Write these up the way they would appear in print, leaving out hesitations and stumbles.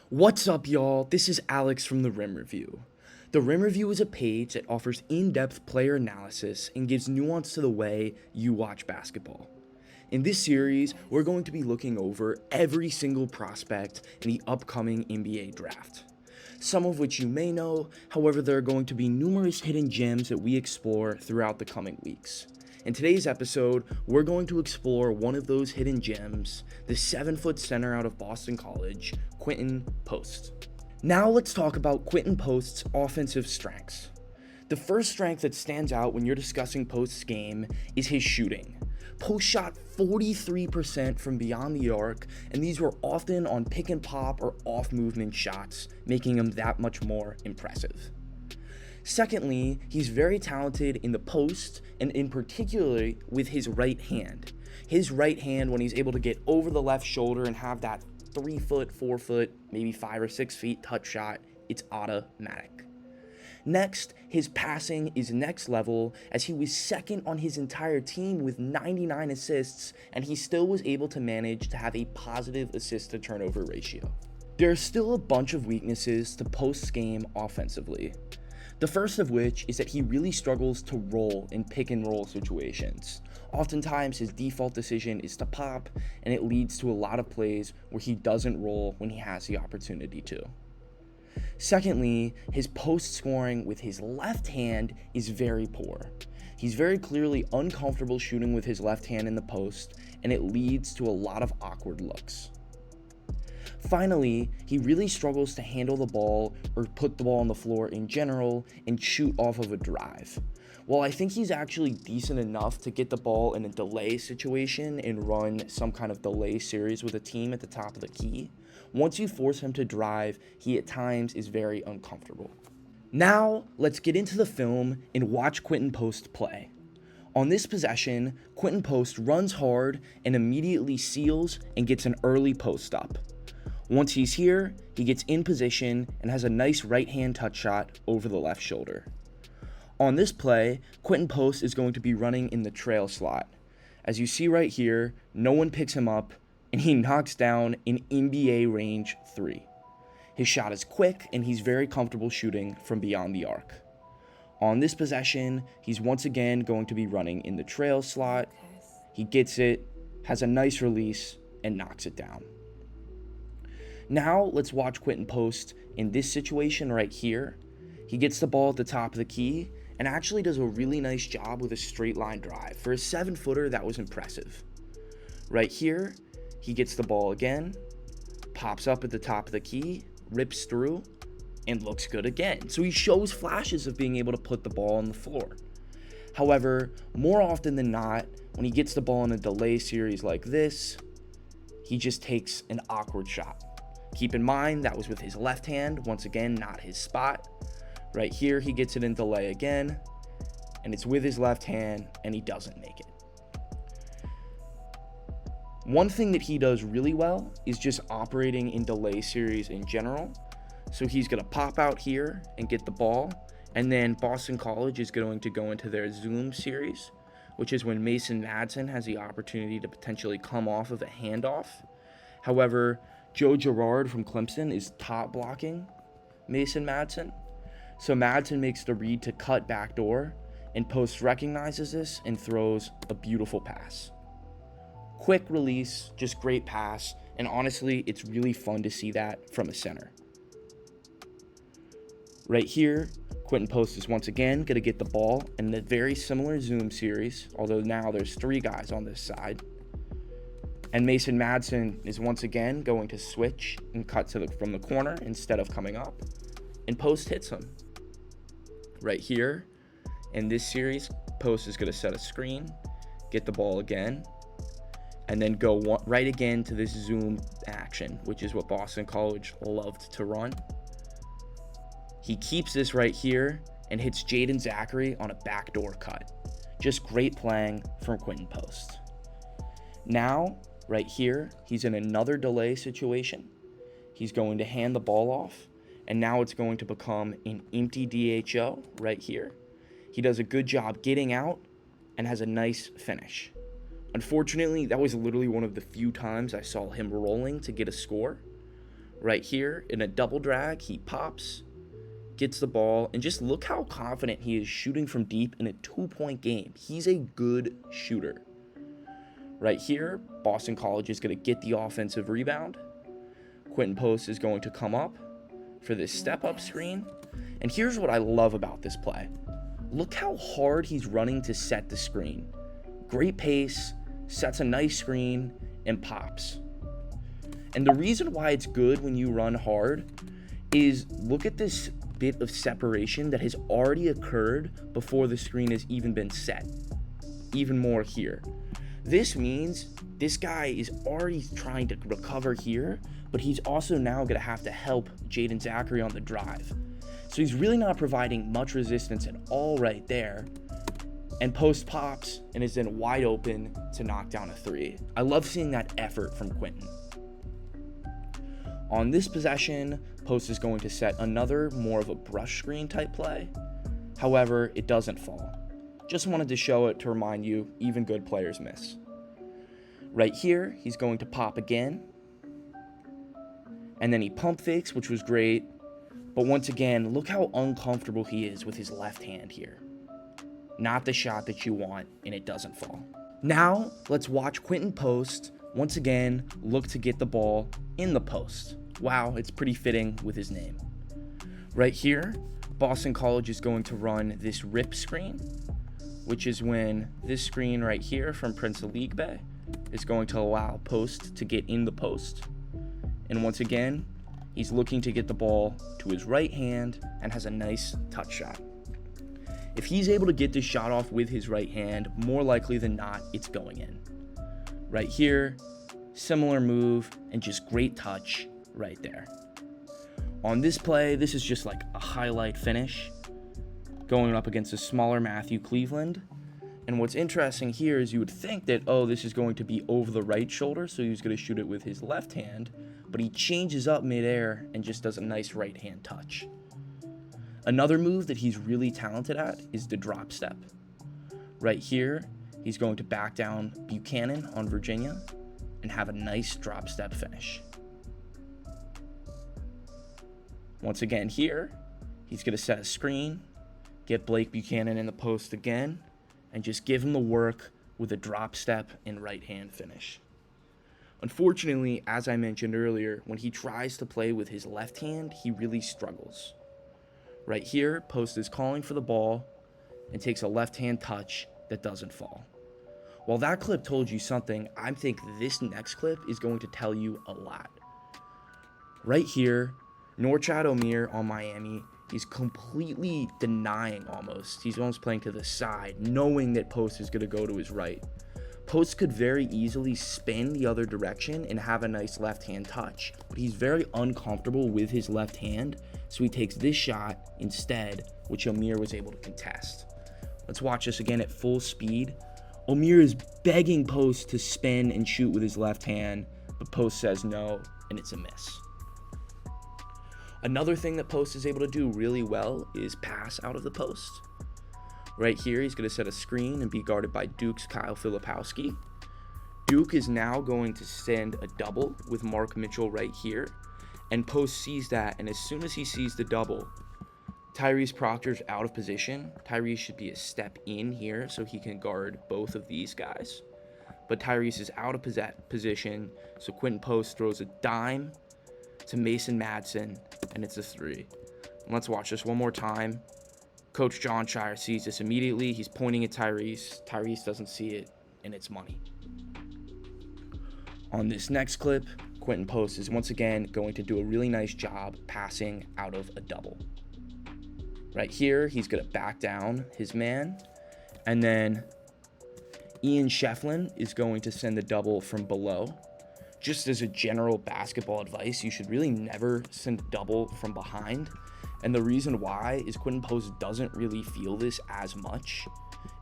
What's up, y'all? This is Alex from the Rim Review. The Rim Review is a page that offers in-depth player analysis and gives nuance to the way you watch basketball. In this series, we're going to be looking over every single prospect in the upcoming NBA draft. Some of which you may know, however, there are going to be numerous hidden gems that we explore throughout the coming weeks. In today's episode, we're going to explore one of those hidden gems, the 7-foot center out of Boston College, Quinten Post. Now let's talk about Quinten Post's offensive strengths. The first strength that stands out when you're discussing Post's game is his shooting. Post shot 43% from beyond the arc, and these were often on pick and pop or off movement shots, making him that much more impressive. Secondly, he's very talented in the post, and in particular with his right hand. His right hand, when he's able to get over the left shoulder and have that 3 foot, 4 foot, maybe 5 or 6 feet touch shot, it's automatic. Next, his passing is next level, as he was second on his entire team with 99 assists, and he still was able to manage to have a positive assist to turnover ratio. There are still a bunch of weaknesses to Post's game offensively. The first of which is that he really struggles to roll in pick and roll situations. Oftentimes his default decision is to pop, and it leads to a lot of plays where he doesn't roll when he has the opportunity to. Secondly, his post scoring with his left hand is very poor. He's very clearly uncomfortable shooting with his left hand in the post, and it leads to a lot of awkward looks. Finally, he really struggles to handle the ball or put the ball on the floor in general and shoot off of a drive. While I think he's actually decent enough to get the ball in a delay situation and run some kind of delay series with a team at the top of the key, once you force him to drive, he at times is very uncomfortable. Now, let's get into the film and watch Quinten Post play. On this possession, Quinten Post runs hard and immediately seals and gets an early post up. Once he's here, he gets in position and has a nice right hand touch shot over the left shoulder. On this play, Quinten Post is going to be running in the trail slot. As you see right here, no one picks him up, and he knocks down an NBA range 3. His shot is quick, and he's very comfortable shooting from beyond the arc. On this possession, he's once again going to be running in the trail slot. He gets it, has a nice release, and knocks it down. Now, let's watch Quinten Post in this situation right here. He gets the ball at the top of the key and actually does a really nice job with a straight line drive. For a 7-footer, that was impressive. Right here, he gets the ball again, pops up at the top of the key, rips through, and looks good again. So he shows flashes of being able to put the ball on the floor. However, more often than not, when he gets the ball in a delay series like this, he just takes an awkward shot. Keep in mind, that was with his left hand, once again, not his spot. Right here, he gets it in delay again, and it's with his left hand, and he doesn't make it. One thing that he does really well is just operating in delay series in general. So he's going to pop out here and get the ball, and then Boston College is going to go into their zoom series, which is when Mason Madsen has the opportunity to potentially come off of a handoff. However, Joe Girard from Clemson is top blocking Mason Madsen. So Madsen makes the read to cut backdoor, and Post recognizes this and throws a beautiful pass. Quick release, just great pass, and honestly, it's really fun to see that from a center. Right here, Quinten Post is once again going to get the ball in a very similar zoom series, although now there's 3 guys on this side. And Mason Madsen is once again going to switch and cut from the corner instead of coming up. And Post hits him. Right here, in this series, Post is going to set a screen, get the ball again, and then go right again to this zoom action, which is what Boston College loved to run. He keeps this right here and hits Jaden Zachary on a backdoor cut. Just great playing from Quinten Post. Now, right here, he's in another delay situation. He's going to hand the ball off, and now it's going to become an empty DHO right here. He does a good job getting out and has a nice finish. Unfortunately, that was literally one of the few times I saw him rolling to get a score. Right here, in a double drag, he pops, gets the ball, and just look how confident he is shooting from deep in a 2-point game. He's a good shooter. Right here, Boston College is going to get the offensive rebound. Quinten Post is going to come up for this step-up screen. And here's what I love about this play. Look how hard he's running to set the screen. Great pace, sets a nice screen, and pops. And the reason why it's good when you run hard is look at this bit of separation that has already occurred before the screen has even been set. Even more here. This means this guy is already trying to recover here, but he's also now going to have to help Jaden Zachary on the drive. So he's really not providing much resistance at all right there. And Post pops and is then wide open to knock down a three. I love seeing that effort from Quinten. On this possession, Post is going to set another more of a brush screen type play. However, it doesn't fall. Just wanted to show it to remind you, even good players miss. Right here, he's going to pop again. And then he pump fakes, which was great. But once again, look how uncomfortable he is with his left hand here. Not the shot that you want, and it doesn't fall. Now, let's watch Quinten Post once again look to get the ball in the post. Wow, it's pretty fitting with his name. Right here, Boston College is going to run this rip screen, which is when this screen right here from Prince of League Bay is going to allow Post to get in the post. And once again, he's looking to get the ball to his right hand and has a nice touch shot. If he's able to get this shot off with his right hand, more likely than not, it's going in. Right here, similar move and just great touch right there. On this play, this is just like a highlight finish going up against a smaller Matthew Cleveland. And what's interesting here is you would think that, oh, this is going to be over the right shoulder, so he's going to shoot it with his left hand, but he changes up midair and just does a nice right hand touch. Another move that he's really talented at is the drop step. Right here, he's going to back down Buchanan on Virginia and have a nice drop step finish. Once again here, he's going to set a screen, get Blake Buchanan in the post again, and just give him the work with a drop step and right hand finish. Unfortunately, as I mentioned earlier, when he tries to play with his left hand, he really struggles. Right here, Post is calling for the ball and takes a left hand touch that doesn't fall. While that clip told you something, I think this next clip is going to tell you a lot. Right here, Norchad Omier on Miami, he's completely denying almost. He's almost playing to the side, knowing that Post is going to go to his right. Post could very easily spin the other direction and have a nice left-hand touch, but he's very uncomfortable with his left hand, so he takes this shot instead, which Omier was able to contest. Let's watch this again at full speed. Omier is begging Post to spin and shoot with his left hand, but Post says no, and it's a miss. Another thing that Post is able to do really well is pass out of the post. Right here, he's going to set a screen and be guarded by Duke's Kyle Filipowski. Duke is now going to send a double with Mark Mitchell right here, and Post sees that, and as soon as he sees the double, Tyrese Proctor's out of position. Tyrese should be a step in here so he can guard both of these guys. But Tyrese is out of position, so Quinten Post throws a dime to Mason Madsen, and it's a three. And let's watch this one more time. Coach John Shire sees this immediately. He's pointing at Tyrese. Tyrese doesn't see it, and it's money. On this next clip, Quinten Post is once again going to do a really nice job passing out of a double. Right here, he's going to back down his man, and then Ian Shefflin is going to send the double from below. Just as a general basketball advice, you should really never send a double from behind. And the reason why is Quinten Post doesn't really feel this as much.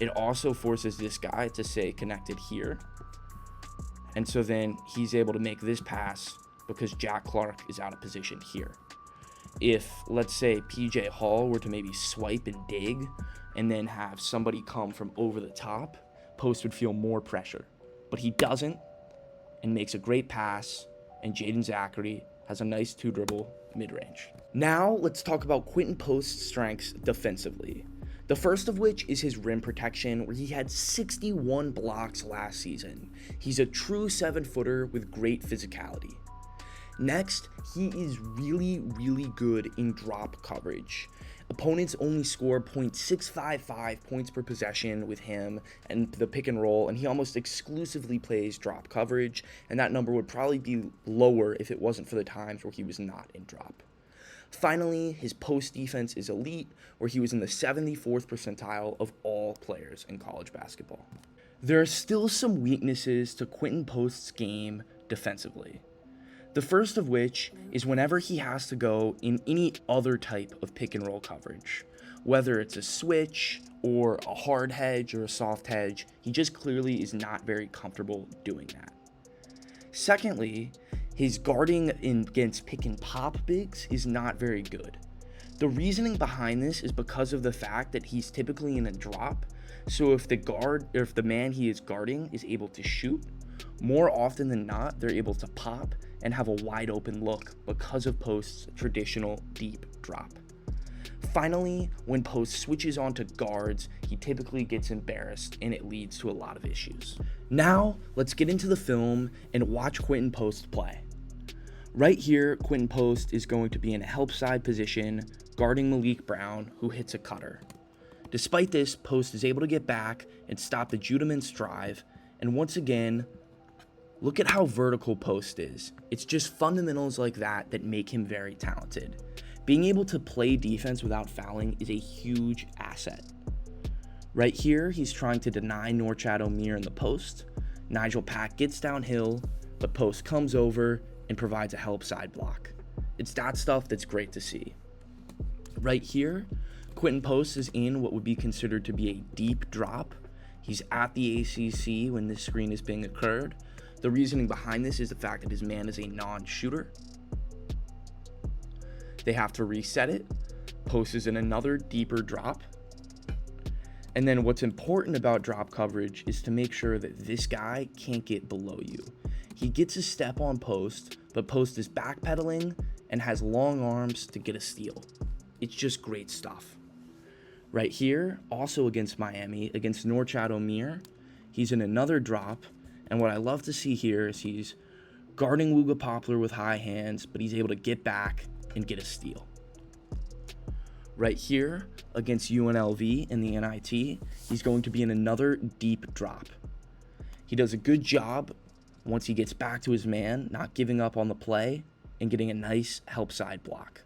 It also forces this guy to stay connected here. And so then he's able to make this pass because Jack Clark is out of position here. If, let's say, PJ Hall were to maybe swipe and dig and then have somebody come from over the top, Post would feel more pressure. But he doesn't and makes a great pass, and Jaden Zachary has has a nice 2-dribble mid-range. Now let's talk about Quinten Post's strengths defensively. The first of which is his rim protection, where he had 61 blocks last season. He's a true 7-footer with great physicality. Next, he is really good in drop coverage. Opponents only score .655 points per possession with him and the pick and roll, and he almost exclusively plays drop coverage, and that number would probably be lower if it wasn't for the times where he was not in drop. Finally, his post defense is elite, where he was in the 74th percentile of all players in college basketball. There are still some weaknesses to Quinten Post's game defensively. The first of which is whenever he has to go in any other type of pick and roll coverage, whether it's a switch or a hard hedge or a soft hedge, he just clearly is not very comfortable doing that. Secondly, his guarding against pick and pop bigs is not very good. The reasoning behind this is because of the fact that he's typically in a drop, so if the man he is guarding is able to shoot, more often than not, they're able to pop and have a wide open look because of Post's traditional deep drop. Finally, when Post switches onto guards, he typically gets embarrassed and it leads to a lot of issues. Now, let's get into the film and watch Quinten Post play. Right here, Quinten Post is going to be in a help side position, guarding Malik Brown, who hits a cutter. Despite this, Post is able to get back and stop the Judeman's drive, and once again, look at how vertical Post is. It's just fundamentals like that make him very talented. Being able to play defense without fouling is a huge asset. Right here, he's trying to deny Norchad Omier in the post. Nigel Pack gets downhill, but Post comes over and provides a help side block. It's that stuff that's great to see. Right here, Quinten Post is in what would be considered to be a deep drop. He's at the ACC when this screen is being occurred. The reasoning behind this is the fact that his man is a non-shooter. They have to reset it. Post is in another deeper drop. And then what's important about drop coverage is to make sure that this guy can't get below you. He gets a step on Post, but Post is backpedaling and has long arms to get a steal. It's just great stuff. Right here, also against Miami, against Norchad Omier, he's in another drop. And what I love to see here is he's guarding Wooga Poplar with high hands, but he's able to get back and get a steal. Right here, against UNLV in the NIT, he's going to be in another deep drop. He does a good job once he gets back to his man, not giving up on the play, and getting a nice help side block.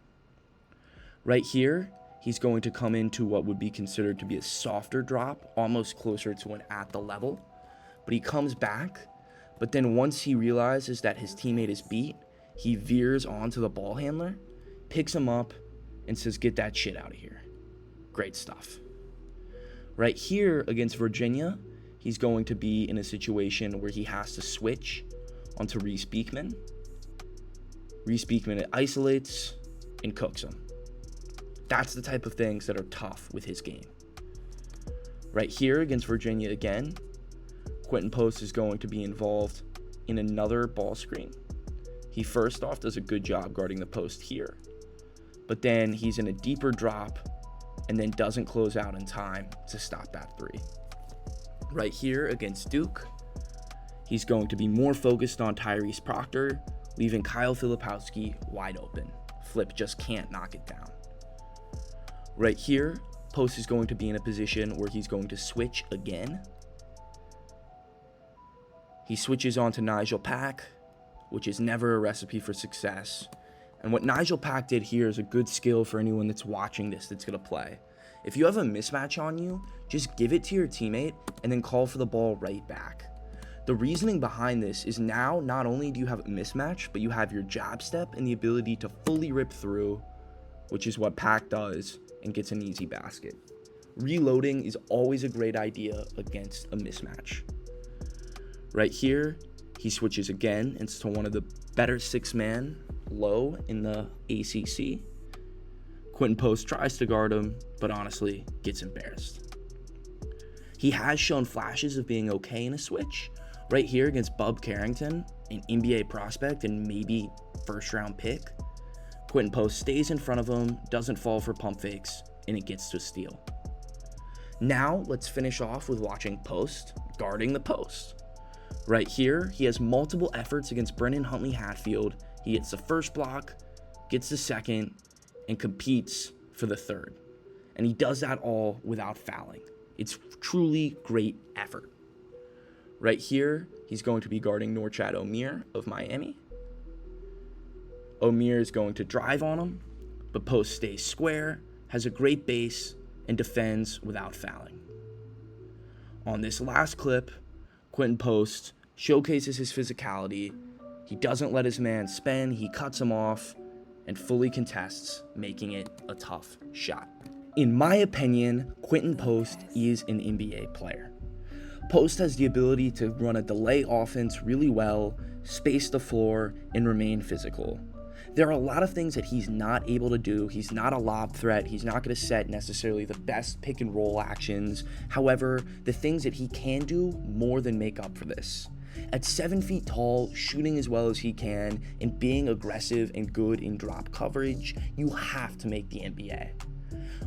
Right here, he's going to come into what would be considered to be a softer drop, almost closer to an at the level. But he comes back, but then once he realizes that his teammate is beat, he veers onto the ball handler, picks him up, and says, "Get that shit out of here." Great stuff. Right here against Virginia, he's going to be in a situation where he has to switch onto Reese Beekman. Reese Beekman isolates and cooks him. That's the type of things that are tough with his game. Right here against Virginia again, Quinten Post is going to be involved in another ball screen. He first off does a good job guarding the post here, but then he's in a deeper drop and then doesn't close out in time to stop that three. Right here against Duke, he's going to be more focused on Tyrese Proctor, leaving Kyle Filipowski wide open. Flip just can't knock it down. Right here, Post is going to be in a position where he's going to switch again. He switches on to Nigel Pack, which is never a recipe for success. And what Nigel Pack did here is a good skill for anyone that's watching this that's going to play. If you have a mismatch on you, just give it to your teammate and then call for the ball right back. The reasoning behind this is now not only do you have a mismatch, but you have your jab step and the ability to fully rip through, which is what Pack does, and gets an easy basket. Reloading is always a great idea against a mismatch. Right here, he switches again into one of the better six-man low in the ACC. Quinten Post tries to guard him, but honestly gets embarrassed. He has shown flashes of being okay in a switch. Right here against Bub Carrington, an NBA prospect and maybe first round pick. Quinten Post stays in front of him, doesn't fall for pump fakes, and it gets to a steal. Now let's finish off with watching Post guarding the post. Right here, he has multiple efforts against Brennan Huntley Hatfield. He gets the first block, gets the second, and competes for the third. And he does that all without fouling. It's truly great effort. Right here, he's going to be guarding Norchad Omier of Miami. Omier is going to drive on him, but Post stays square, has a great base, and defends without fouling. On this last clip, Quinten Post showcases his physicality. He doesn't let his man spin, he cuts him off, and fully contests, making it a tough shot. In my opinion, Quinten Post is an NBA player. Post has the ability to run a delay offense really well, space the floor, and remain physical. There are a lot of things that he's not able to do. He's not a lob threat. He's not going to set necessarily the best pick and roll actions. However, the things that he can do more than make up for this. At 7 feet tall, shooting as well as he can, and being aggressive and good in drop coverage, you have to make the NBA.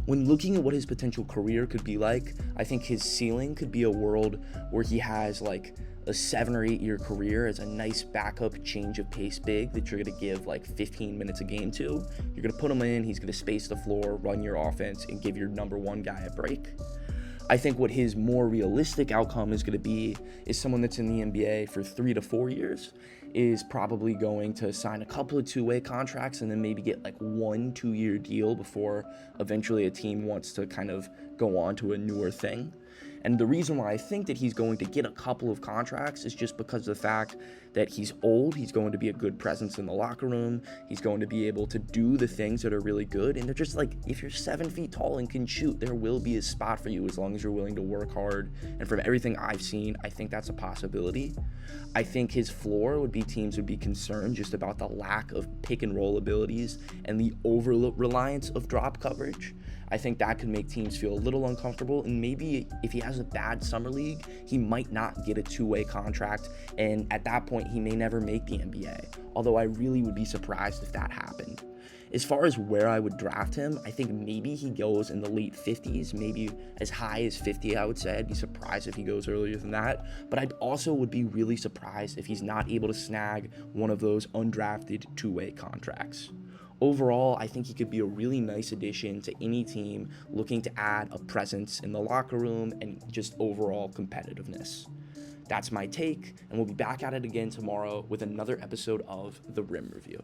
When looking at what his potential career could be like, I think his ceiling could be a world where he has like a 7 or 8 year career as a nice backup change of pace big that you're going to give like 15 minutes a game to. You're going to put him in, he's going to space the floor, run your offense, and give your number one guy a break. I think what his more realistic outcome is going to be is someone that's in the NBA for 3 to 4 years is probably going to sign a couple of two-way contracts and then maybe get like 1 2-year deal before eventually a team wants to kind of go on to a newer thing. And the reason why I think that he's going to get a couple of contracts is just because of the fact that he's old, he's going to be a good presence in the locker room, he's going to be able to do the things that are really good, and they're just like, if you're 7 feet tall and can shoot, there will be a spot for you as long as you're willing to work hard, and from everything I've seen, I think that's a possibility. I think his floor would be teams would be concerned just about the lack of pick and roll abilities and the over-reliance of drop coverage. I think that could make teams feel a little uncomfortable, and maybe if he has a bad summer league, he might not get a two-way contract, and at that point, he may never make the NBA, although I really would be surprised if that happened. As far as where I would draft him, I think maybe he goes in the late 50s, maybe as high as 50, I would say. I'd be surprised if he goes earlier than that, but I also would be really surprised if he's not able to snag one of those undrafted two-way contracts. Overall, I think he could be a really nice addition to any team looking to add a presence in the locker room and just overall competitiveness. That's my take, and we'll be back at it again tomorrow with another episode of The Rim Review.